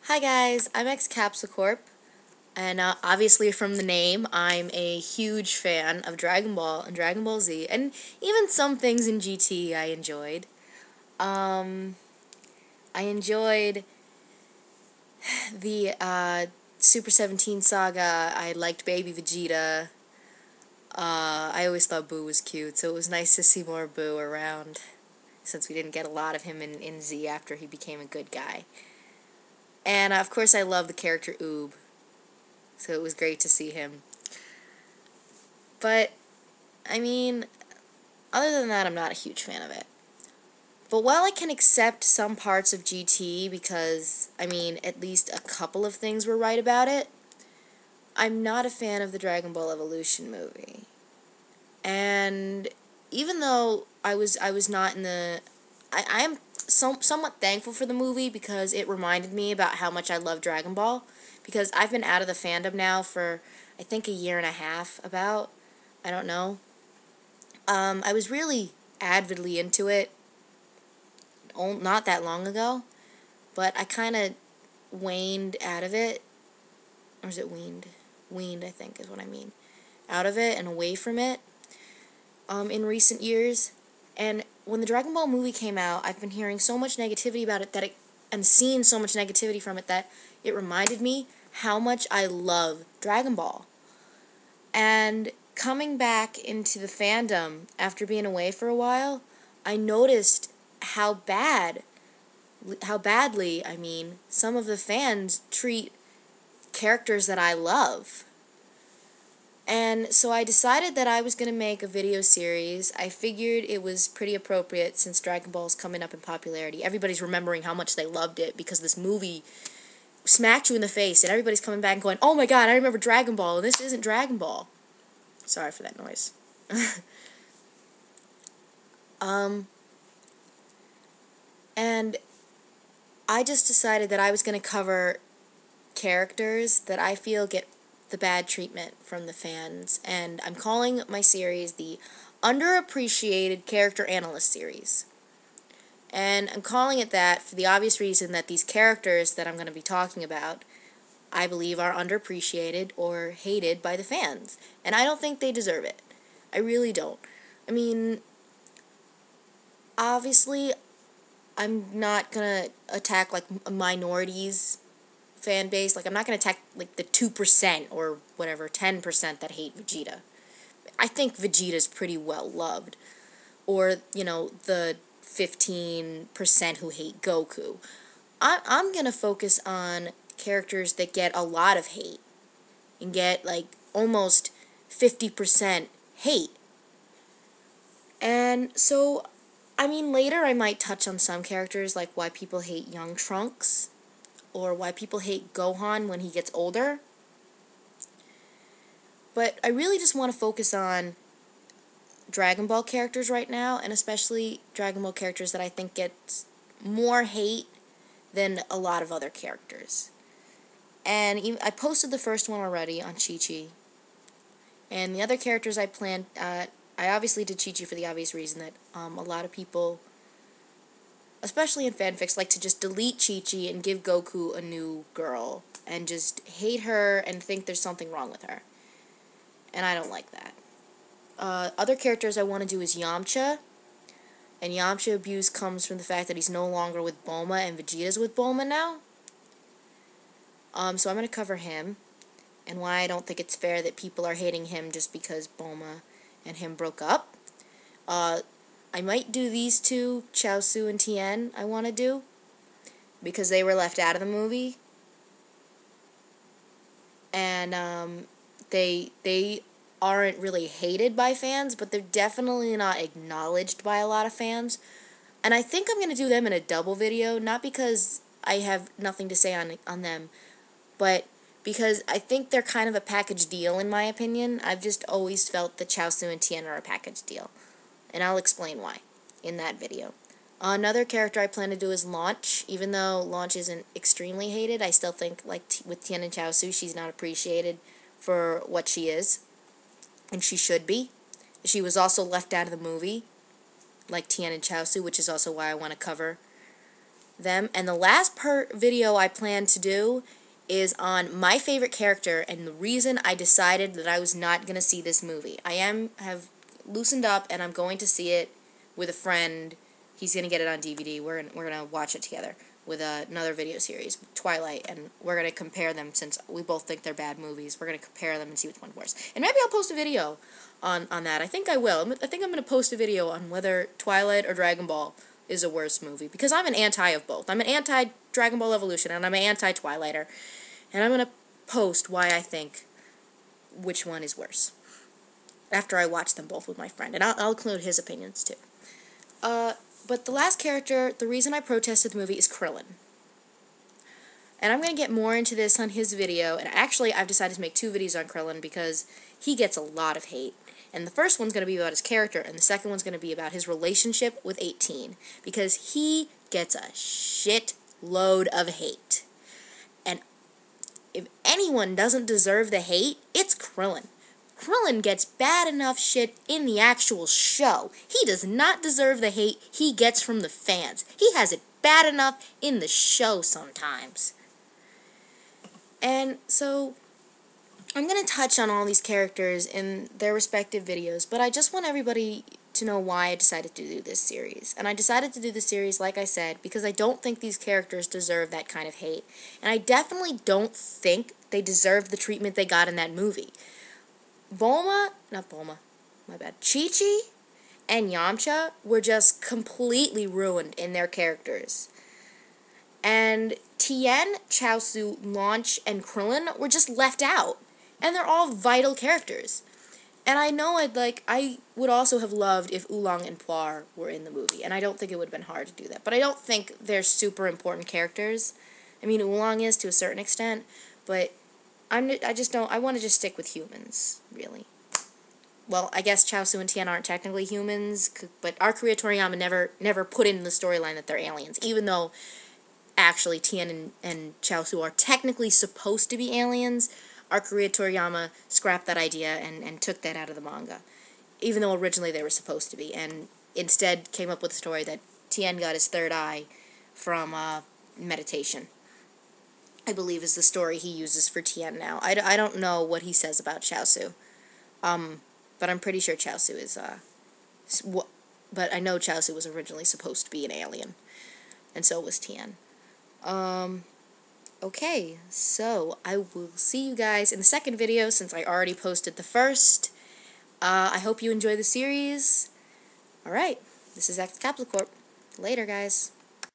Hi guys, I'm Corp, and obviously from the name, I'm a huge fan of Dragon Ball and Dragon Ball Z, and even some things in GT I enjoyed. Um, I enjoyed the Super 17 saga. I liked Baby Vegeta. I always thought Boo was cute, so it was nice to see more Boo around, since we didn't get a lot of him in Z after he became a good guy. And of course, I love the character Oob. So it was great to see him. But, I mean, other than that, I'm not a huge fan of it. But while I can accept some parts of GT because, I mean, at least a couple of things were right about it, I'm not a fan of the Dragon Ball Evolution movie. And even though I was not in the... I am somewhat thankful for the movie because it reminded me about how much I love Dragon Ball. Because I've been out of the fandom now for, I think, a year and a half, about. I don't know. I was really avidly into it not that long ago, but I kind of waned out of it. Or is it weaned? Weaned, I think, is what I mean. Out of it and away from it in recent years. And when the Dragon Ball movie came out, I've been hearing so much negativity about it and seeing so much negativity from it that it reminded me how much I love Dragon Ball. And coming back into the fandom after being away for a while, I noticed how badly, I mean, some of the fans treat characters that I love. And so I decided that I was going to make a video series. I figured it was pretty appropriate since Dragon Ball is coming up in popularity. Everybody's remembering how much they loved it because this movie smacked you in the face, and everybody's coming back and going, "Oh my god, I remember Dragon Ball, and this isn't Dragon Ball." Sorry for that noise. And I just decided that I was going to cover characters that I feel get the bad treatment from the fans, and I'm calling my series the Underappreciated Character Analyst Series. And I'm calling it that for the obvious reason that these characters that I'm going to be talking about, I believe, are underappreciated or hated by the fans. And I don't think they deserve it. I really don't. I mean, obviously, I'm not going to attack, like, minorities fan base. Like, I'm not going to attack, like, the 2% or whatever, 10% that hate Vegeta. I think Vegeta's pretty well loved. Or, you know, the 15% who hate Goku. I'm going to focus on characters that get a lot of hate and get, like, almost 50% hate. And so, I mean, later I might touch on some characters, like why people hate young Trunks, or why people hate Gohan when he gets older. But I really just want to focus on Dragon Ball characters right now, and especially Dragon Ball characters that I think get more hate than a lot of other characters. And I posted the first one already on Chi-Chi. And the other characters I planned, I obviously did Chi-Chi for the obvious reason that a lot of people, especially in fanfics, like to just delete Chi-Chi and give Goku a new girl and just hate her and think there's something wrong with her. And I don't like that. Other characters I want to do is Yamcha. And Yamcha abuse comes from the fact that he's no longer with Bulma and Vegeta's with Bulma now. So I'm going to cover him and why I don't think it's fair that people are hating him just because Bulma and him broke up. I might do these two, Chaozu and Tien, I want to do, because they were left out of the movie. And they aren't really hated by fans, but they're definitely not acknowledged by a lot of fans. And I think I'm going to do them in a double video, not because I have nothing to say on them, but because I think they're kind of a package deal, in my opinion. I've just always felt that Chaozu and Tien are a package deal. And I'll explain why in that video. Another character I plan to do is Launch. Even though Launch isn't extremely hated, I still think, like with Tien and Chaozu, she's not appreciated for what she is. And she should be. She was also left out of the movie, like Tien and Chaozu, which is also why I want to cover them. And the last video I plan to do is on my favorite character and the reason I decided that I was not going to see this movie. Have loosened up and I'm going to see it with a friend. He's going to get it on DVD. We're going to watch it together with another video series, Twilight, and we're going to compare them since we both think they're bad movies. We're going to compare them and see which one's worse. And maybe I'll post a video on that. I think I will. I think I'm going to post a video on whether Twilight or Dragon Ball is a worse movie, because I'm an anti of both. I'm an anti-Dragon Ball Evolution, and I'm an anti-Twilighter. And I'm going to post why I think which one is worse after I watch them both with my friend. And I'll include his opinions, too. But the last character, the reason I protested the movie is Krillin. And I'm going to get more into this on his video. And actually, I've decided to make 2 videos on Krillin because he gets a lot of hate. And the first one's going to be about his character, and the second one's going to be about his relationship with 18. Because he gets a shit load of hate. And if anyone doesn't deserve the hate, it's Krillin. Krillin gets bad enough shit in the actual show. He does not deserve the hate he gets from the fans. He has it bad enough in the show sometimes. And so, I'm going to touch on all these characters in their respective videos, but I just want everybody to know why I decided to do this series. And I decided to do this series, like I said, because I don't think these characters deserve that kind of hate. And I definitely don't think they deserve the treatment they got in that movie. Chi-Chi and Yamcha were just completely ruined in their characters. And Tien, Chaozu, Launch, and Krillin were just left out. And they're all vital characters. And I know I would also have loved if Oolong and Puar were in the movie. And I don't think it would have been hard to do that. But I don't think they're super important characters. I mean, Oolong is to a certain extent, but I want to just stick with humans, really. Well, I guess Chaozu and Tien aren't technically humans, but Akira Toriyama never put in the storyline that they're aliens, even though actually Tien and Chaozu are technically supposed to be aliens. Akira Toriyama scrapped that idea and took that out of the manga, even though originally they were supposed to be, and instead came up with a story that Tien got his third eye from meditation. I believe is the story he uses for Tien now. I don't know what he says about Chaozu. But I'm pretty sure Chaozu is, but I know Chaozu was originally supposed to be an alien. And so was Tien. Okay, so I will see you guys in the second video since I already posted the first. I hope you enjoy the series. Alright, this is X Capricorn. Later, guys.